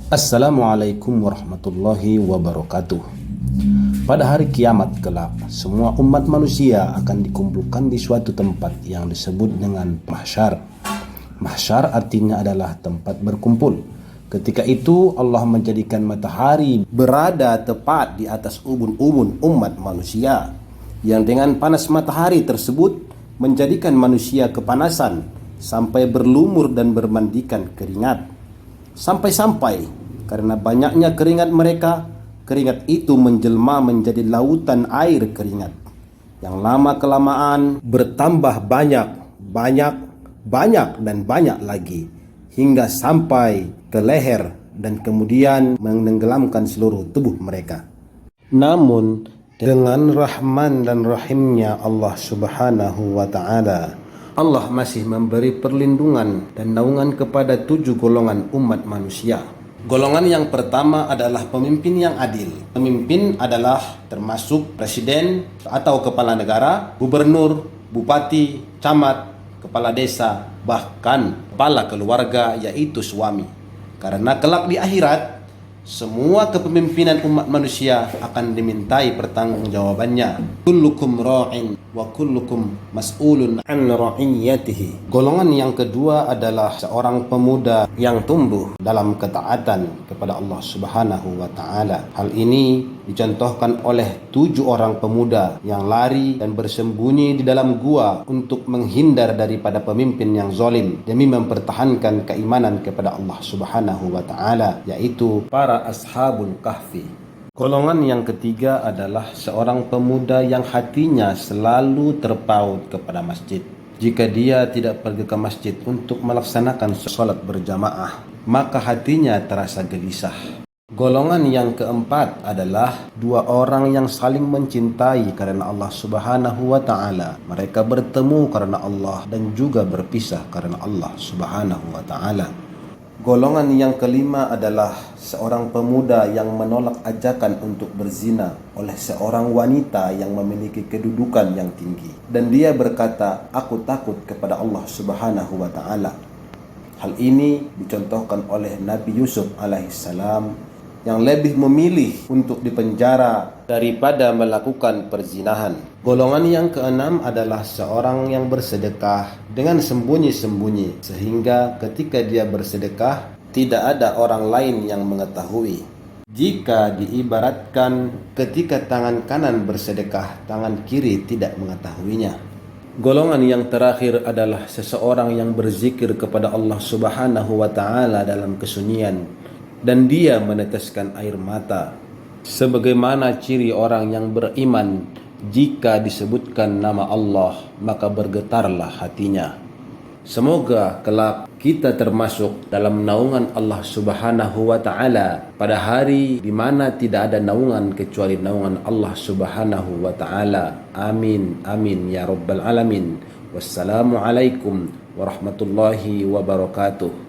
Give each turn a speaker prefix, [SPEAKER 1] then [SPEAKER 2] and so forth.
[SPEAKER 1] Assalamualaikum warahmatullahi wabarakatuh. Pada hari kiamat kelak, semua umat manusia akan dikumpulkan di suatu tempat yang disebut dengan mahsyar. Mahsyar artinya adalah tempat berkumpul. Ketika itu Allah menjadikan matahari berada tepat di atas ubun-ubun umat manusia, yang dengan panas matahari tersebut menjadikan manusia kepanasan sampai berlumur dan bermandikan keringat. Sampai-sampai karena banyaknya keringat mereka, keringat itu menjelma menjadi lautan air keringat yang lama-kelamaan bertambah banyak dan banyak lagi, hingga sampai ke leher dan kemudian menenggelamkan seluruh tubuh mereka. Namun dengan rahman dan rahimnya Allah subhanahu wa ta'ala, Allah masih memberi perlindungan dan naungan kepada 7 golongan umat manusia. Golongan yang pertama adalah pemimpin yang adil. Pemimpin adalah termasuk presiden atau kepala negara, gubernur, bupati, camat, kepala desa, bahkan kepala keluarga, yaitu suami. Karena kelak di akhirat, semua kepemimpinan umat manusia akan dimintai pertanggungjawabannya. Kullukum ra'in wa kullukum mas'ulun an ra'iyatihi. Golongan yang kedua adalah seorang pemuda yang tumbuh dalam ketaatan kepada Allah Subhanahu wa taala. Hal ini dicontohkan oleh 7 orang pemuda yang lari dan bersembunyi di dalam gua untuk menghindar daripada pemimpin yang zalim demi mempertahankan keimanan kepada Allah Subhanahu wa taala, yaitu para ashabul kahfi. Golongan yang ketiga adalah seorang pemuda yang hatinya selalu terpaut kepada masjid. Jika dia tidak pergi ke masjid untuk melaksanakan sholat berjamaah, maka hatinya terasa gelisah. Golongan yang keempat adalah 2 orang yang saling mencintai karena Allah Subhanahu wa taala. Mereka bertemu karena Allah dan juga berpisah karena Allah Subhanahu wa taala. Golongan yang kelima adalah seorang pemuda yang menolak ajakan untuk berzina oleh seorang wanita yang memiliki kedudukan yang tinggi, dan dia berkata, "Aku takut kepada Allah Subhanahu wa taala." Hal ini dicontohkan oleh Nabi Yusuf alaihissalam yang lebih memilih untuk dipenjara daripada melakukan perzinahan. Golongan yang keenam adalah seorang yang bersedekah dengan sembunyi-sembunyi, sehingga ketika dia bersedekah tidak ada orang lain yang mengetahui. Jika diibaratkan ketika tangan kanan bersedekah, tangan kiri tidak mengetahuinya. Golongan yang terakhir adalah seseorang yang berzikir kepada Allah Subhanahu wa taala dalam kesunyian, dan dia meneteskan air mata, sebagaimana ciri orang yang beriman. Jika disebutkan nama Allah, maka bergetarlah hatinya. Semoga kelak kita termasuk dalam naungan Allah Subhanahu wa taala pada hari di mana tidak ada naungan kecuali naungan Allah Subhanahu wa taala. Amin amin ya rabbal alamin. Wassalamualaikum warahmatullahi wabarakatuh.